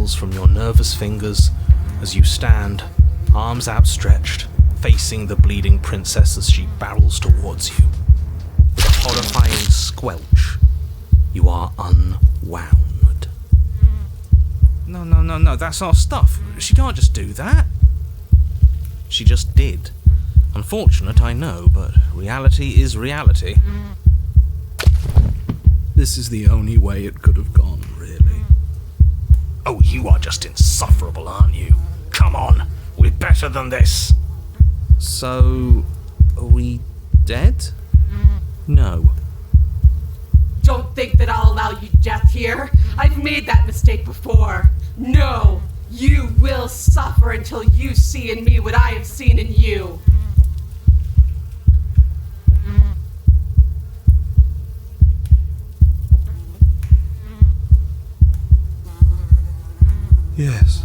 tingles from your nervous fingers as you stand, arms outstretched, facing the bleeding princess as she barrels towards you. With a horrifying squelch, you are unwound. No, that's our stuff. She can't just do that. She just did. Unfortunate, I know, but reality is reality. This is the only way it could have gone, really. Oh, you are just insufferable, aren't you? Come on, we're better than this. So, are we dead? No. Don't think that I'll allow you death here. I've made that mistake before. No, you will suffer until you see in me what I have seen in you. Yes,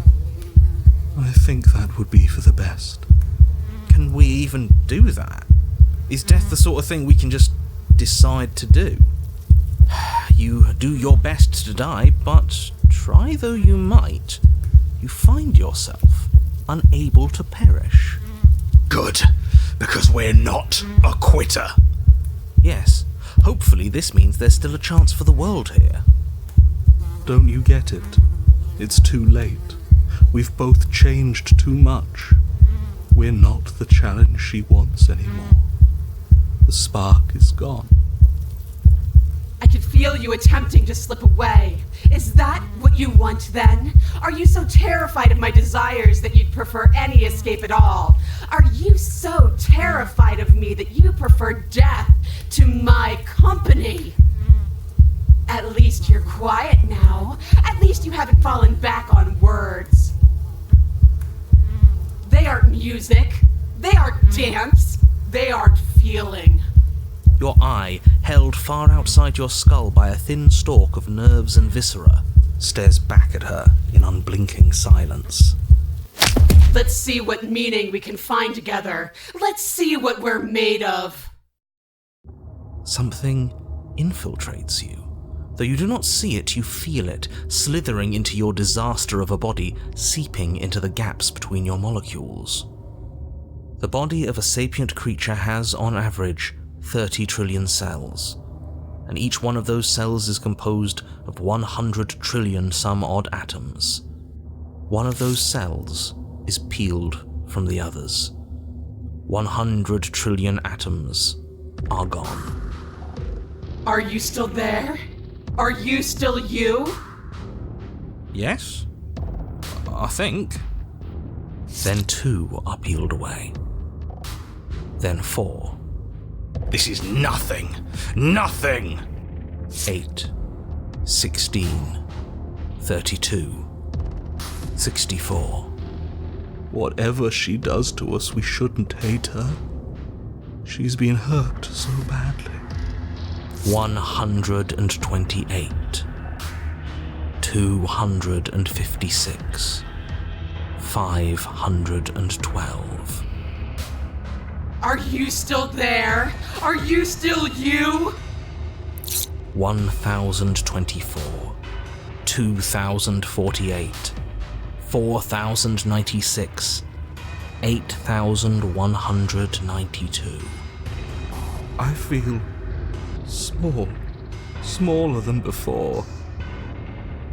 I think that would be for the best. Can we even do that? Is death the sort of thing we can just decide to do? You do your best to die, but try though you might, you find yourself unable to perish. Good, because we're not a quitter. Yes, hopefully this means there's still a chance for the world here. Don't you get it? It's too late. We've both changed too much. We're not the challenge she wants anymore. The spark is gone. I could feel you attempting to slip away. Is that what you want then? Are you so terrified of my desires that you'd prefer any escape at all? Are you so terrified of me that you prefer death to my company? At least you're quiet now. At least you haven't fallen back on words. They aren't music. They aren't dance. They aren't feeling. Your eye, held far outside your skull by a thin stalk of nerves and viscera, stares back at her in unblinking silence. Let's see what meaning we can find together. Let's see what we're made of. Something infiltrates you. Though you do not see it, you feel it, slithering into your disaster of a body, seeping into the gaps between your molecules. The body of a sapient creature has, on average, 30 trillion cells, and each one of those cells is composed of 100 trillion some odd atoms. One of those cells is peeled from the others. 100 trillion atoms are gone. Are you still there? Are you still you? Yes, I think. Then 2 are peeled away. Then 4. This is nothing. Nothing! 8, 16, 32, 64. Whatever she does to us, we shouldn't hate her. She's been hurt so badly. 128, 256, 512. Are you still there? Are you still you? 1024, 2048, 4096, 8192. I feel small, smaller than before.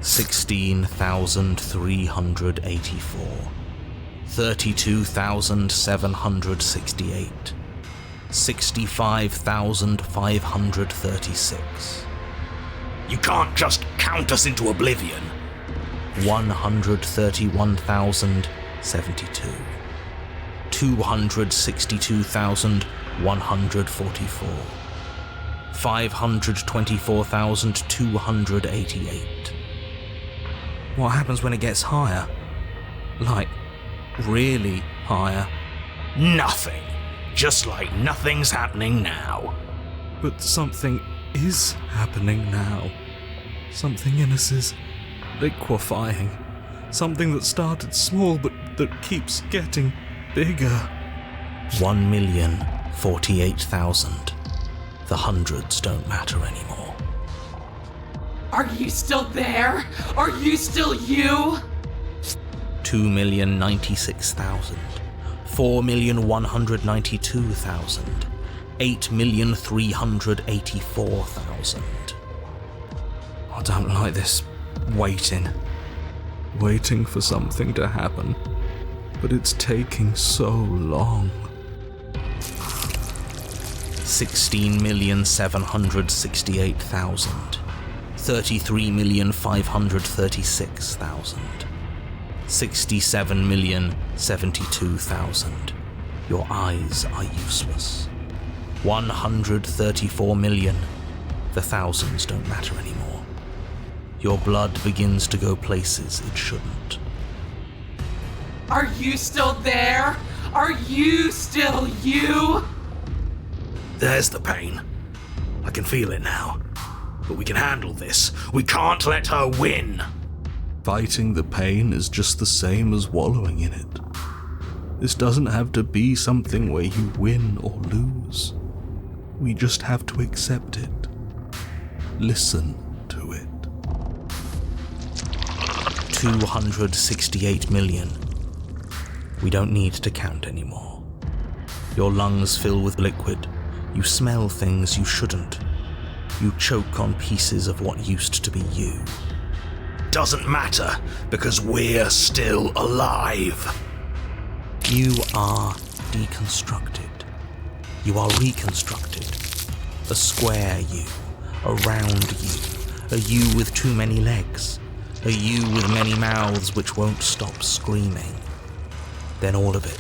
16,384, 32,768, 65,536. You can't just count us into oblivion. 131,072, 262,144, 524,288. What happens when it gets higher? Like, really higher? Nothing. Just like nothing's happening now. But something is happening now. Something in us is liquefying. Something that started small but that keeps getting bigger. 1,048,000. The hundreds don't matter anymore. Are you still there? Are you still you? 2,096,000, 4,192,000, 8,384,000. I don't like this waiting for something to happen, but it's taking so long. 16,768,000, 33,536,000, 67,072,000. Your eyes are useless. 134 million. The thousands don't matter anymore. Your blood begins to go places it shouldn't. Are you still there? Are you still you? There's the pain. I can feel it now. But we can handle this. We can't let her win. Fighting the pain is just the same as wallowing in it. This doesn't have to be something where you win or lose. We just have to accept it. Listen to it. 268 million. We don't need to count anymore. Your lungs fill with liquid. You smell things you shouldn't. You choke on pieces of what used to be you. Doesn't matter, because we're still alive. You are deconstructed. You are reconstructed. A square you, a round you, a you with too many legs, a you with many mouths which won't stop screaming. Then all of it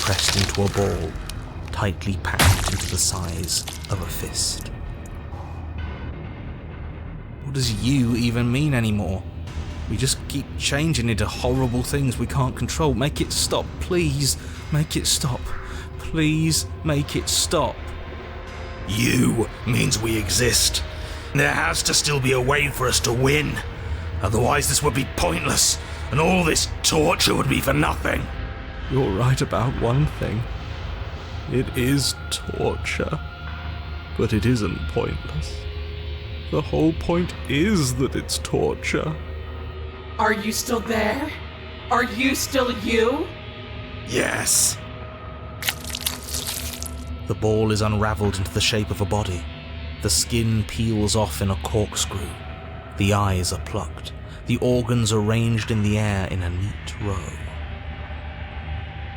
pressed into a ball, tightly packed into the size of a fist. What does you even mean anymore? We just keep changing into horrible things we can't control. Make it stop, please. Make it stop. Please make it stop. You means we exist. There has to still be a way for us to win. Otherwise this would be pointless, and all this torture would be for nothing. You're right about one thing. It is torture, but it isn't pointless. The whole point is that it's torture. Are you still there? Are you still you? Yes. The ball is unraveled into the shape of a body. The skin peels off in a corkscrew. The eyes are plucked. The organs arranged in the air in a neat row.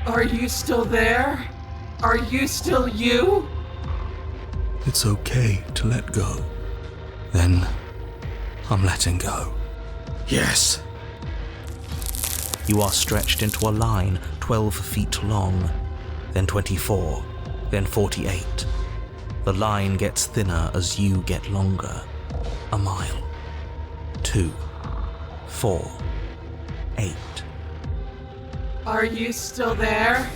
Are you still there? Are you still you? It's okay to let go. Then I'm letting go. Yes. You are stretched into a line 12 feet long, then 24, then 48. The line gets thinner as you get longer. A mile. 2, 4, 8. Are you still there?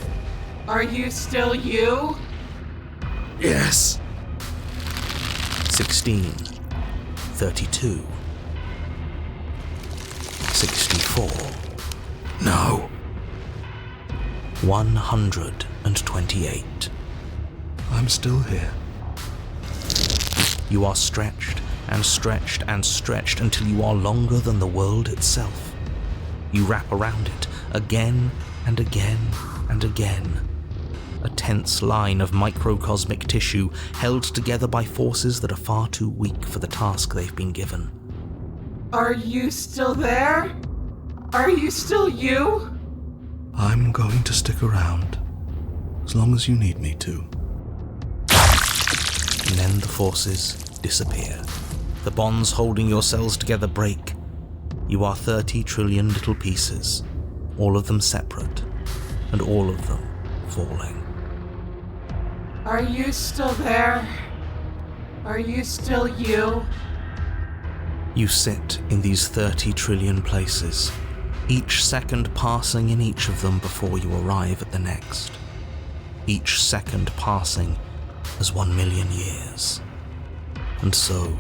Are you still you? Yes. 16, 32, 64. No. 128. I'm still here. You are stretched and stretched and stretched until you are longer than the world itself. You wrap around it again and again and again. A tense line of microcosmic tissue held together by forces that are far too weak for the task they've been given. Are you still there? Are you still you? I'm going to stick around, as long as you need me to. And then the forces disappear. The bonds holding your cells together break. You are 30 trillion little pieces, all of them separate, and all of them falling. Are you still there? Are you still you? You sit in these 30 trillion places, each second passing in each of them before you arrive at the next. Each second passing as 1 million years. And so,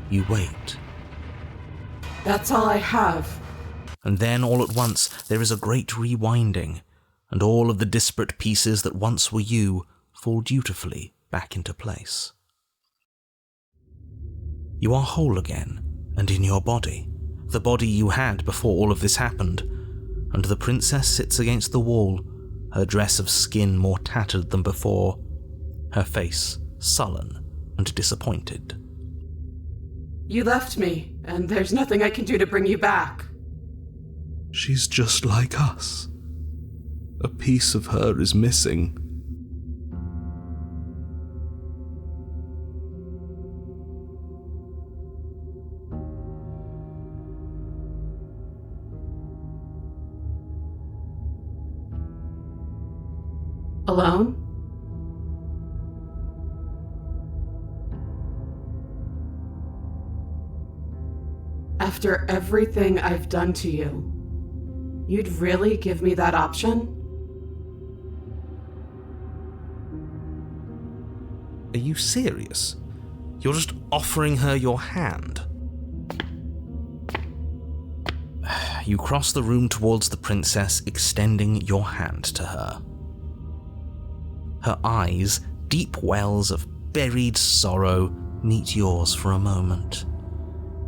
you wait. That's all I have. And then all at once there is a great rewinding, and all of the disparate pieces that once were you fall dutifully back into place. You are whole again, and in your body, the body you had before all of this happened, and the princess sits against the wall, her dress of skin more tattered than before, her face sullen and disappointed. You left me, and there's nothing I can do to bring you back. She's just like us. A piece of her is missing. Alone? After everything I've done to you, you'd really give me that option? Are you serious? You're just offering her your hand. You cross the room towards the princess, extending your hand to her. Her eyes, deep wells of buried sorrow, meet yours for a moment.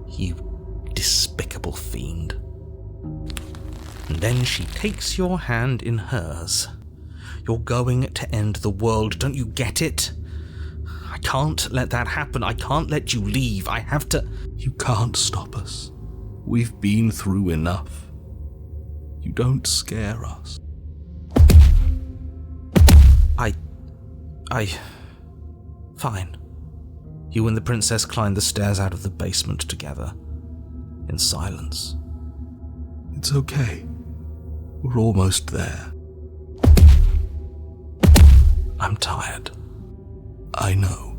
You despicable fiend. And then she takes your hand in hers. You're going to end the world, don't you get it? I can't let that happen. I can't let you leave. I have to... You can't stop us. We've been through enough. You don't scare us. Fine. You and the princess climb the stairs out of the basement together, in silence. It's okay. We're almost there. I'm tired. I know.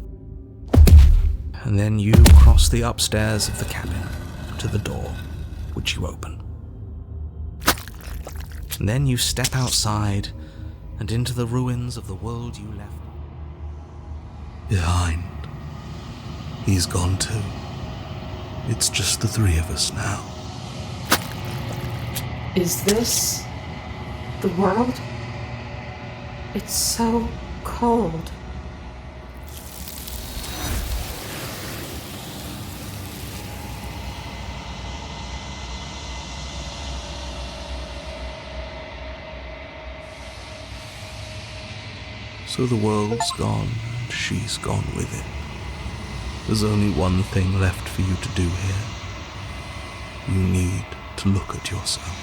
And then you cross the upstairs of the cabin to the door, which you open. And then you step outside and into the ruins of the world you left behind. He's gone too. It's just the three of us now. Is this the world? It's so cold. So the world's gone, and she's gone with it. There's only one thing left for you to do here. You need to look at yourself.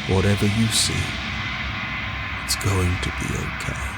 Whatever you see, it's going to be okay.